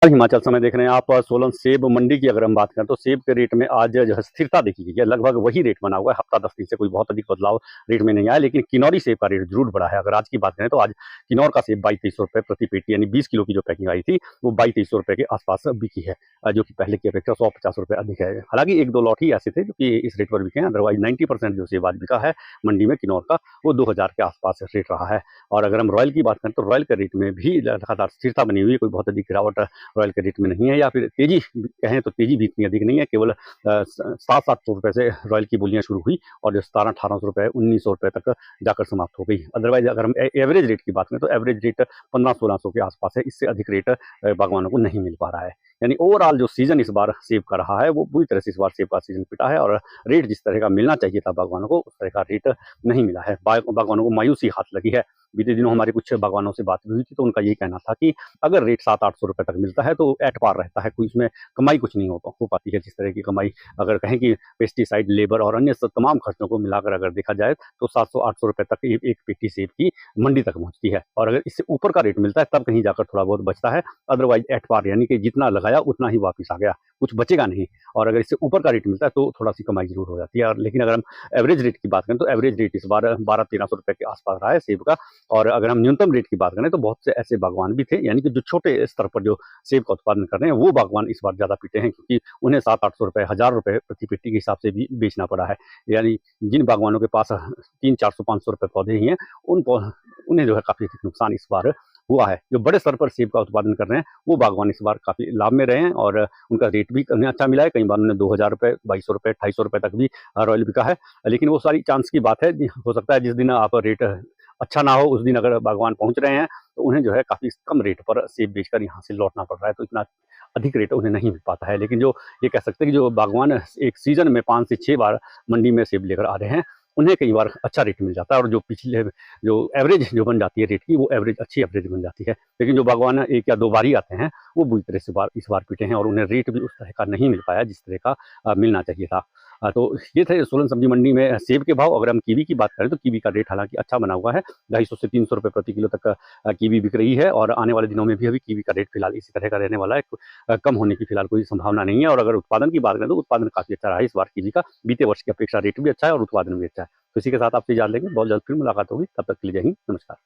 हिमाचल समय देख रहे हैं आप। सोलन सेब मंडी की अगर हम बात करें तो सेब के रेट में आज जो है स्थिरता देखी गई है। लगभग वही रेट बना हुआ है, हफ्ता 10 दिन से कोई बहुत अधिक बदलाव रेट में नहीं आया। लेकिन किन्नौरी सेब का रेट जरूर बढ़ा है। अगर आज की बात करें तो आज किन्नौर का सेब 22-23 रुपए प्रति पेटी, यानी 20 किलो की जो पैकिंग आई थी वो 22-23 रुपए के आसपास बिकी है, जो कि पहले की अपेक्षा 150 रुपए अधिक है। हालांकि एक दो लॉट ही ऐसे थे जो कि इस रेट पर बिके हैं, अदरवाइज 90% जो सेब आज बिका है मंडी में किन्नौर का, वो 2000 के आसपास रेट रहा है। और अगर हम रॉयल की बात करें तो रॉयल के रेट में भी लगातार स्थिरता बनी हुई है, कोई बहुत अधिक गिरावट रॉयल के रेट में नहीं है, या फिर तेजी कहें तो तेजी भी इतनी अधिक नहीं है। केवल 700-800 रुपए से रॉयल की बोलियां शुरू हुई और जो 1700-1800 रुपए 1900 रुपए तक जाकर समाप्त हो गई। अदरवाइज अगर हम एवरेज रेट की बात करें तो एवरेज रेट 1500-1600 के आसपास है। इससे अधिक रेट बागवानों को नहीं मिल पा रहा है। यानी ओवरऑल जो सीजन इस बार सेब का रहा है वो पूरी तरह से इस बार सेब का सीजन पिटा है, और रेट जिस तरह का मिलना चाहिए था बागवानों को उस तरह का रेट नहीं मिला है। बागवानों को मायूसी हाथ लगी है। बीते दिनों हमारे कुछ बागवानों से बात भी हुई थी तो उनका यही कहना था कि अगर रेट 700-800 रुपए तक मिलता है तो एट पार रहता है, कोई इसमें कमाई कुछ नहीं हो पाती है। जिस तरह की कमाई अगर कहें कि पेस्टिसाइड, लेबर और अन्य तमाम खर्चों को मिलाकर अगर देखा जाए तो 700-800 रुपए तक एक पेटी सेब की मंडी तक पहुंचती है। और अगर इससे ऊपर का रेट मिलता है तब कहीं जाकर थोड़ा बहुत बचता है। अदरवाइज एट पार, यानी कि जितना लगाया उतना ही वापिस आ गया, कुछ बचेगा नहीं। और अगर इससे ऊपर का रेट मिलता है तो थोड़ा सी कमाई जरूर हो जाती है। लेकिन अगर हम एवरेज रेट की बात करें तो एवरेज रेट इस बार 1200-1300 रुपए के आसपास रहा है सेब का। और अगर हम न्यूनतम रेट की बात करें तो बहुत से ऐसे बागवान भी थे, यानी कि जो छोटे स्तर पर जो सेब का उत्पादन कर रहे हैं वो बागवान इस बार ज्यादा पीटे हैं, क्योंकि उन्हें 700-800 रुपए, 1000 रुपए प्रति पेटी के हिसाब से भी बेचना पड़ा है। यानी जिन बागवानों के पास 300-400-500 रुपए पौधे ही हैं उन्हें जो है काफी नुकसान इस बार हुआ है। जो बड़े स्तर पर सेब का उत्पादन कर रहे हैं वो बागवान इस बार काफी लाभ में रहे हैं, और उनका रेट भी उन्हें अच्छा मिला है। कई बार उन्हें 2000 रुपए, 2200 रुपए, 250 रुपए तक भी रॉयल बिका है। लेकिन वो सारी चांस की बात है। हो सकता है जिस दिन आप रेट अच्छा ना हो उस दिन अगर बागवान पहुंच रहे हैं तो उन्हें जो है काफी कम रेट पर सेब बेचकर यहाँ से लौटना पड़ रहा है, तो इतना अधिक रेट उन्हें नहीं मिल पाता है। लेकिन जो ये कह सकते हैं कि जो बागवान एक सीजन में 5 से 6 बार मंडी में सेब लेकर आ रहे हैं उन्हें कई बार अच्छा रेट मिल जाता है, और जो पिछले जो एवरेज जो बन जाती है रेट की वो एवरेज अच्छी एवरेज बन जाती है। लेकिन जो बागवान एक या दो बार ही आते हैं वो बुरी तरह से इस बार पीटे हैं, और उन्हें रेट भी उस तरह का नहीं मिल पाया जिस तरह का मिलना चाहिए था। तो ये थे सोलन सब्जी मंडी में सेब के भाव। अगर हम कीवी की बात करें तो कीवी का रेट हालांकि अच्छा बना हुआ है, 250 से 300 रुपए प्रति किलो तक कीवी बिक रही है, और आने वाले दिनों में भी अभी कीवी का रेट फिलहाल इसी तरह का रहने वाला है। कम होने की फिलहाल कोई संभावना नहीं है। और अगर उत्पादन की बात करें तो उत्पादन काफी अच्छा रहा है इस बार कीवी का। बीते वर्ष की अपेक्षा रेट भी अच्छा है और उत्पादन भी अच्छा है। तो इसी के साथ आपसे जान लेंगे, बहुत जल्द फिर मुलाकात होगी। तब तक के लिए जय हिंद, नमस्कार।